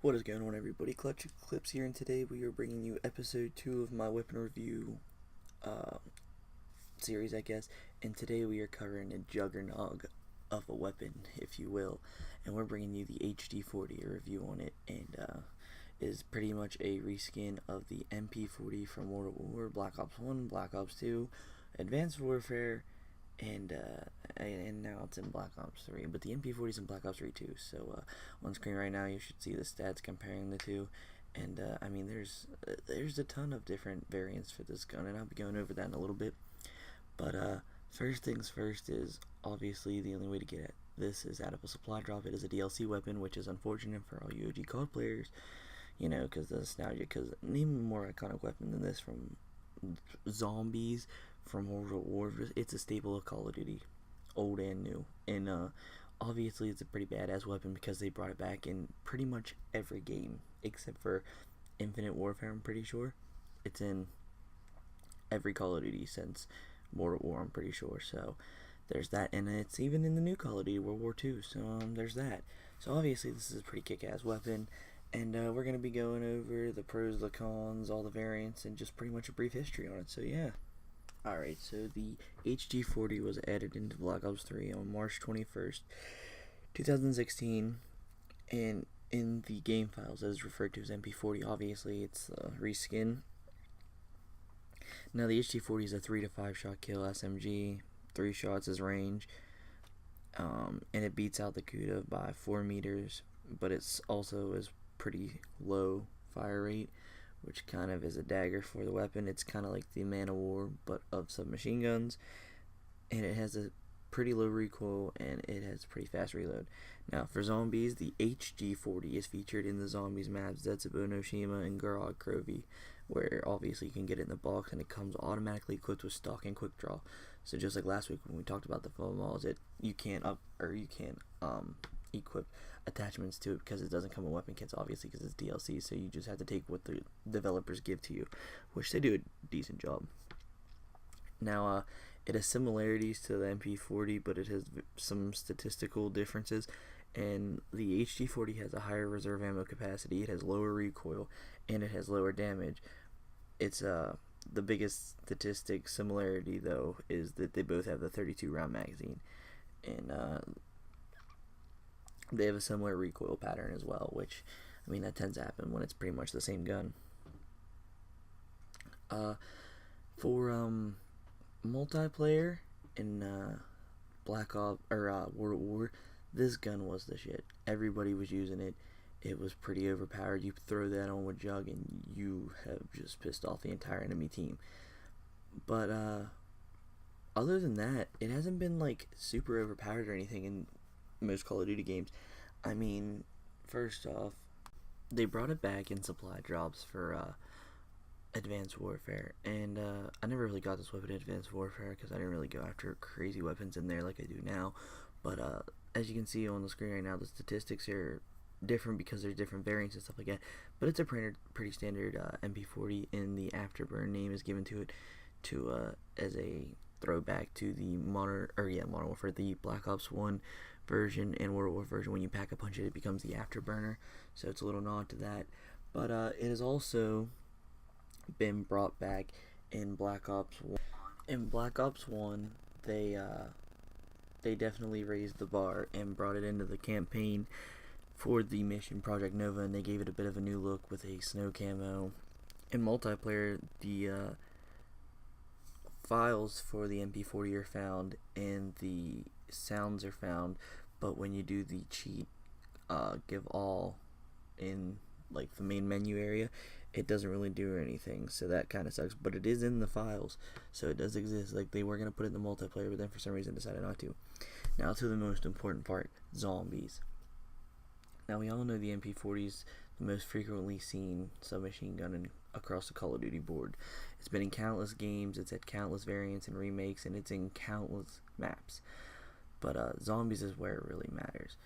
What is going on, everybody? Clutch Clips here, and today we are bringing you episode 2 of my weapon review uh, series, I guess. And today we are covering a juggernaut of a weapon, if you will. And we're bringing you the HD40, a review on it, and is pretty much a reskin of the MP40 from World at War, Black Ops 1, Black Ops 2, Advanced Warfare, and now it's in Black Ops 3, but the MP40 is in Black Ops 3 too. So on screen right now, you should see the stats comparing the two, and I mean, there's a ton of different variants for this gun, and I'll be going over that in a little bit. But first things first is obviously the only way to get at this is out of a supply drop. It is a DLC weapon, which is unfortunate for all you OG COD players, because the nostalgia. Because an even more iconic weapon than this from zombies from World at War. It's a staple of Call of Duty, old and new. And obviously, it's a pretty badass weapon because they brought it back in pretty much every game except for Infinite Warfare. I'm pretty sure it's in every Call of Duty since World at War. I'm pretty sure. So there's that, and it's even in the new Call of Duty World War II. So there's that. So obviously, this is a pretty kick-ass weapon. And we're going to be going over the pros, the cons, all the variants, and just pretty much a brief history on it. So yeah. Alright, so the HD40 was added into Black Ops 3 on March 21st, 2016, and in the game files, as referred to as MP40, obviously it's the reskin. Now, the HD40 is a 3 to 5 shot kill SMG, 3 shots is range, and it beats out the Kuda by 4 meters, but it's also is pretty low fire rate, which kind of is a dagger for the weapon. It's kind of like the Man of War, but of submachine guns, and it has a pretty low recoil, and it has pretty fast reload. Now, for zombies, the HG40 is featured in the zombies maps Zetsubo no Shima and Gurog Krovi, where obviously you can get it in the box, and it comes automatically equipped with stock and quick draw. So just like last week when we talked about the foam walls, you can't equip attachments to it because it doesn't come in weapon kits, obviously, because it's DLC. So you just have to take what the developers give to you, which they do a decent job. Now, it has similarities to the MP40, but it has some statistical differences. And the HD40 has a higher reserve ammo capacity, it has lower recoil, and it has lower damage. It's the biggest statistic similarity, though, is that they both have the 32 round magazine, and they have a similar recoil pattern as well, which, I mean, that tends to happen when it's pretty much the same gun. For multiplayer in Black Ops or World at War, this gun was the shit. Everybody was using it. It was pretty overpowered. You throw that on with Jug, and you have just pissed off the entire enemy team. But other than that, it hasn't been like super overpowered or anything in most Call of Duty games. I mean, first off, they brought it back in supply drops for Advanced Warfare, and I never really got this weapon in Advanced Warfare because I didn't really go after crazy weapons in there like I do now. But as you can see on the screen right now, the statistics are different because there's different variants and stuff like that. But it's a pretty standard MP40, and the Afterburn name is given to it as a throwback to the Modern Warfare, the Black Ops 1 version and World War version. When you pack a punch it becomes the Afterburner, so it's a little nod to that. But it has also been brought back in Black Ops 1. In Black Ops 1, they definitely raised the bar and brought it into the campaign for the mission Project Nova, and they gave it a bit of a new look with a snow camo. In multiplayer, the files for the MP40 are found and the sounds are found, but when you do the cheat give all in like the main menu area, it doesn't really do anything, so that kind of sucks. But it is in the files, so it does exist. Like, they were going to put it in the multiplayer, but then for some reason decided not to. Now to the most important part, zombies. Now, we all know the MP40 is the most frequently seen submachine gun across the Call of Duty board. It's been in countless games, it's had countless variants and remakes, and it's in countless maps. But zombies is where it really matters.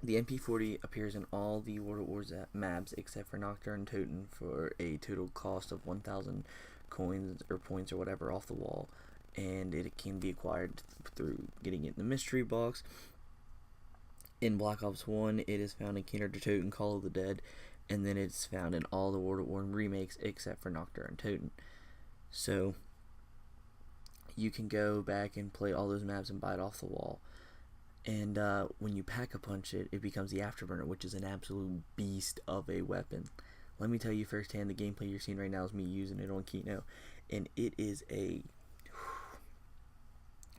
The MP40 appears in all the World at War maps except for Nocturne Toten for a total cost of 1,000 coins or points or whatever off the wall, and it can be acquired through getting it in the mystery box In Black Ops 1, it is found in Kinder Toten Call of the Dead, and then it's found in all the World at War remakes except for Nocturne Toten. So you can go back and play all those maps and buy it off the wall. And when you pack-a-punch it, it becomes the Afterburner, which is an absolute beast of a weapon. Let me tell you firsthand, the gameplay you're seeing right now is me using it on Kino, and it is I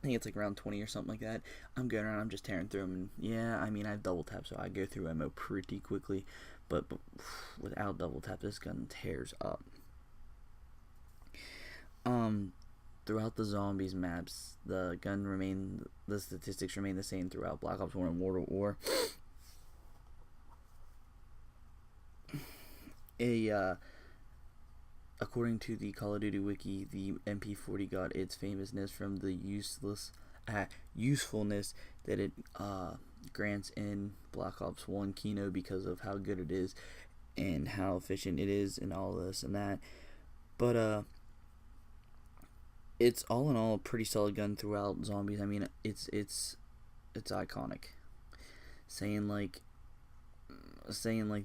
think it's like around 20 or something like that. I'm going around, I'm just tearing through them, and yeah, I mean, I have double tap, so I go through ammo pretty quickly, but without double tap, this gun tears up. Throughout the zombies maps, the statistics remain the same throughout Black Ops 1 and World at War. According to the Call of Duty wiki, the MP40 got its famousness from the usefulness that it grants in Black Ops 1 Kino because of how good it is and how efficient it is and all this and that. But it's all in all a pretty solid gun throughout zombies. I mean, it's iconic. Saying like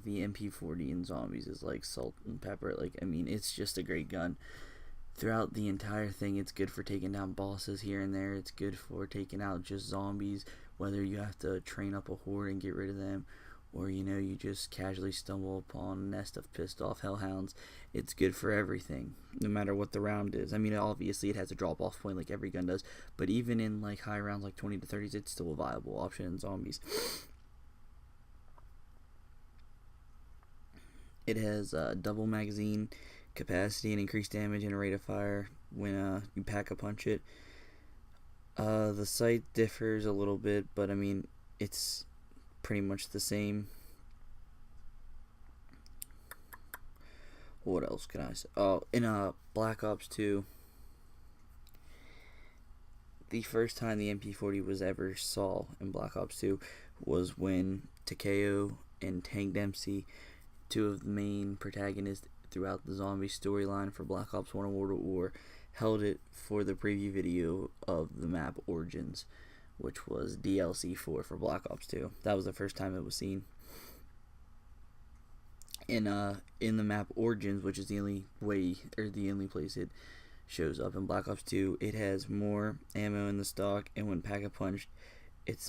the MP40 in zombies is like salt and pepper. Like, I mean, it's just a great gun. Throughout the entire thing, it's good for taking down bosses here and there. It's good for taking out just zombies, whether you have to train up a horde and get rid of them, or you just casually stumble upon a nest of pissed off hellhounds. It's good for everything, no matter what the round is. I mean, obviously it has a drop off point like every gun does, but even in like high rounds like 20 to 30s, it's still a viable option in zombies. It has double magazine capacity and increased damage and rate of fire when you pack-a-punch it. The sight differs a little bit, but I mean, it's pretty much the same. What else can I say? Oh, in Black Ops 2, the first time the MP40 was ever saw in Black Ops 2 was when Takeo and Tank Dempsey, two of the main protagonists throughout the zombie storyline for Black Ops 1 and World at War, held it for the preview video of the map Origins, which was DLC 4 for Black Ops 2. That was the first time it was seen. In the map Origins, which is the only place it shows up in Black Ops 2, it has more ammo in the stock, and when pack-a-punched, it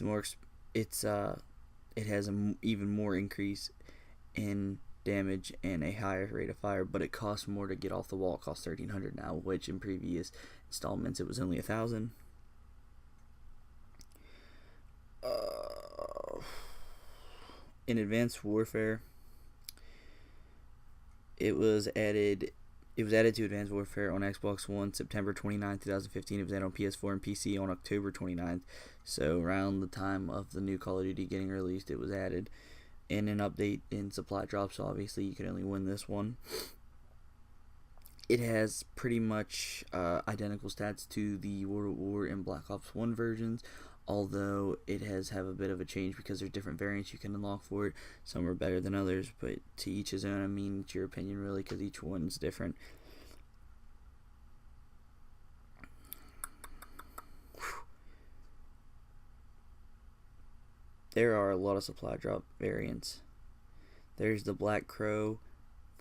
has an even more increase in damage and a higher rate of fire, but it costs more to get off the wall. It costs $1,300 now, which in previous installments it was only $1,000. In Advanced Warfare, it was added to Advanced Warfare on Xbox One September 29, 2015. It was added on PS4 and PC on October 29th. So around the time of the new Call of Duty getting released, it was added. In an update in supply drops, so obviously you can only win this one. It has pretty much identical stats to the World at War and Black Ops 1 versions, although it has a bit of a change because there's different variants you can unlock for it. Some are better than others, but to each his own. I mean, it's your opinion really, because each one's different. There are a lot of supply drop variants. There's the Black Crow,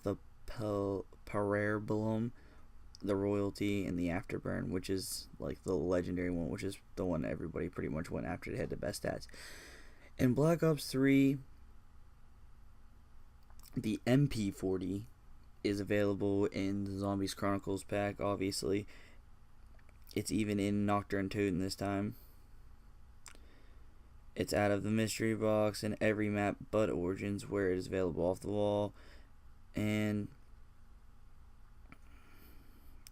the Parabellum, the Royalty, and the Afterburn, which is like the legendary one, which is the one everybody pretty much went after. They had the best stats. In Black Ops 3, the MP40 is available in the Zombies Chronicles pack, obviously. It's even in Nocturne Toten this time. It's out of the mystery box in every map but Origins, where it is available off the wall, and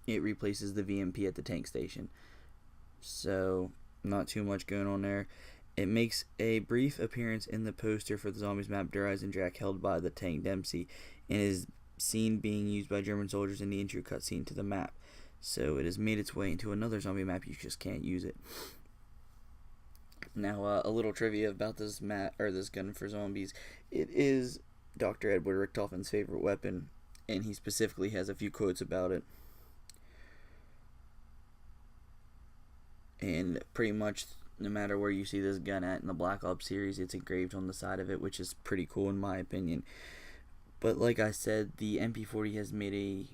it replaces the VMP at the tank station. So, not too much going on there. It makes a brief appearance in the poster for the Zombies map Der Eisendrache, held by the Tank Dempsey, and is seen being used by German soldiers in the intro cutscene to the map. So it has made its way into another zombie map, you just can't use it. Now, a little trivia about this gun for zombies. It is Dr. Edward Richtofen's favorite weapon, and he specifically has a few quotes about it. And pretty much no matter where you see this gun at in the Black Ops series, it's engraved on the side of it, which is pretty cool in my opinion. But like I said, the MP40 has made a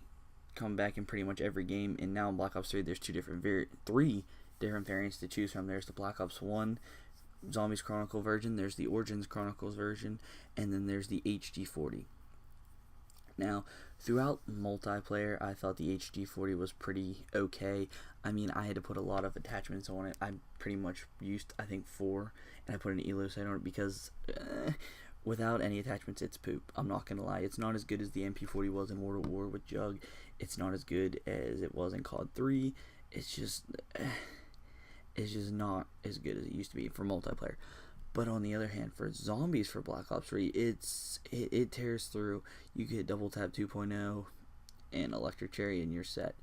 comeback in pretty much every game, and now in Black Ops 3, there's three different variants to choose from. There's the Black Ops 1 Zombies Chronicle version, there's the Origins Chronicles version, and then there's the HD40. Now, throughout multiplayer, I thought the HD40 was pretty okay. I mean, I had to put a lot of attachments on it. I pretty much used, I think, 4, and I put an ELO sight on it because without any attachments, it's poop. I'm not going to lie. It's not as good as the MP40 was in World at War with Jug. It's not as good as it was in COD 3. It's just not as good as it used to be for multiplayer. But on the other hand, for zombies for Black Ops 3, it tears through. You get Double Tap 2.0 and Electric Cherry and you're set.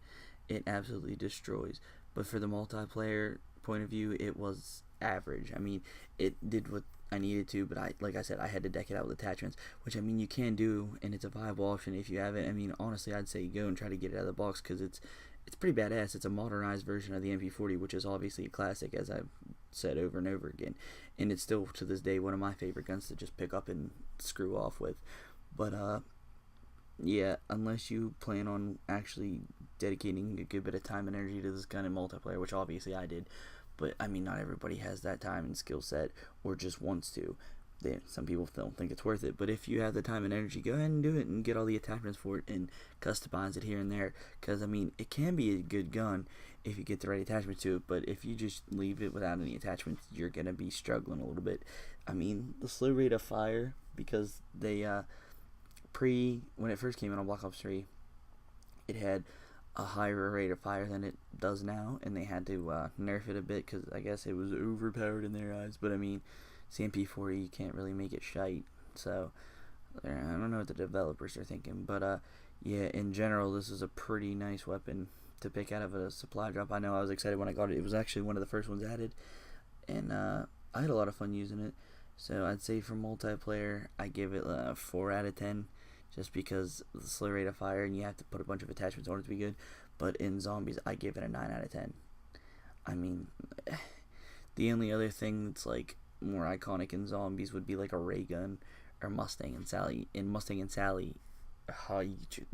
It absolutely destroys. But for the multiplayer point of view, it was average. I mean, it did what I needed to, but like I said, I had to deck it out with attachments, which I mean you can do, and it's a viable option if you have it. I mean, honestly, I'd say go and try to get it out of the box because it's pretty badass. It's a modernized version of the MP40, which is obviously a classic, as I've said over and over again, and it's still to this day one of my favorite guns to just pick up and screw off with. But yeah, unless you plan on actually dedicating a good bit of time and energy to this gun in multiplayer, which obviously I did, but I mean not everybody has that time and skill set or just wants to. Some people don't think it's worth it, but if you have the time and energy, go ahead and do it and get all the attachments for it and customize it here and there, because I mean it can be a good gun if you get the right attachments to it, but if you just leave it without any attachments, you're gonna be struggling a little bit. I mean, the slow rate of fire, because they when it first came out on Black Ops 3, it had a higher rate of fire than it does now, and they had to nerf it a bit because I guess it was overpowered in their eyes. But I mean, CMP40, you can't really make it shite, so I don't know what the developers are thinking. But yeah, in general, this is a pretty nice weapon to pick out of a supply drop. I know I was excited when I got it. It was actually one of the first ones added, and I had a lot of fun using it. So I'd say for multiplayer, I give it a 4 out of 10, just because of the slow rate of fire and you have to put a bunch of attachments in order to be good. But in zombies, I give it a 9 out of 10. I mean, the only other thing that's like more iconic in zombies would be like a ray gun or Mustang and Sally. In Mustang and Sally,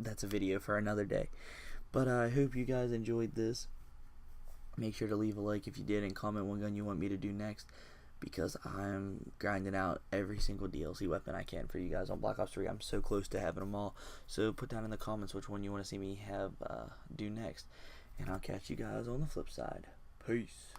that's a video for another day. But I hope you guys enjoyed this. Make sure to leave a like if you did and comment what gun you want me to do next, because I'm grinding out every single DLC weapon I can for you guys on Black Ops 3. I'm so close to having them all. So put down in the comments which one you want to see me have do next. And I'll catch you guys on the flip side. Peace.